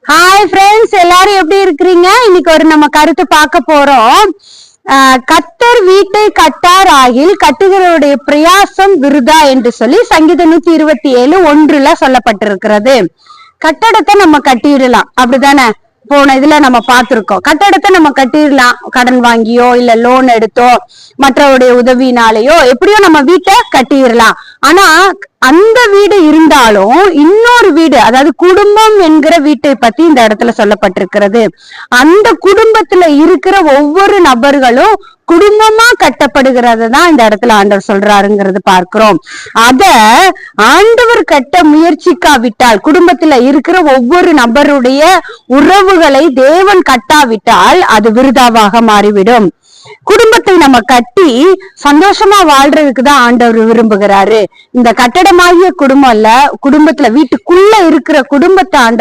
Hi friends, எல்லாரும் எப்படி இருக்கிறீங்க? இன்னைக்கு ஒரு நம்ம கருத்து பார்க்க போறோம். கத்தர் வீட்டை கட்டார் ஆகில் கட்டுகிறவருடைய பிரயாசம் விருதா என்று சொல்லி சங்கீதம் 127:1 சொல்லப்பட்டிருக்கிறது. கட்டடத்தை நம்ம கட்டிடலாம், அப்படிதானே? போன இதுல நம்ம பார்த்திருக்கோம். கட்டடத்தை நம்ம கட்டிடலாம், கடன் வாங்கியோ இல்ல லோன் எடுத்தோ மற்றவருடைய உதவினாலேயோ எப்படியோ நம்ம வீட்டை கட்டிடலாம். ஆனா அந்த வீடு இருந்தாலும் இன்னொரு வீடு, அதாவது குடும்பம் என்கிற வீட்டை பத்தி இந்த இடத்துல சொல்லப்பட்டிருக்கிறது. அந்த குடும்பத்துல இருக்கிற ஒவ்வொரு நபர்களும் குடும்பமா கட்டப்படுகிறது தான் இந்த இடத்துல ஆண்டவர் சொல்றாருங்கிறது பார்க்கிறோம். அத ஆண்டவர் கட்ட முயற்சிக்காவிட்டால், குடும்பத்துல இருக்கிற ஒவ்வொரு நபருடைய உறவுகளை தேவன் கட்டாவிட்டால் அது விருதாவாக மாறிவிடும். குடும்பத்தை நம்ம கட்டி சந்தோஷமா வாழ்றதுக்கு தான் ஆண்டவர் விரும்புகிறாரு. இந்த கட்டடமாகிய குடும்பம் இல்ல, குடும்பத்துல வீட்டுக்குள்ள இருக்கிற குடும்பத்தை ஆண்டவர்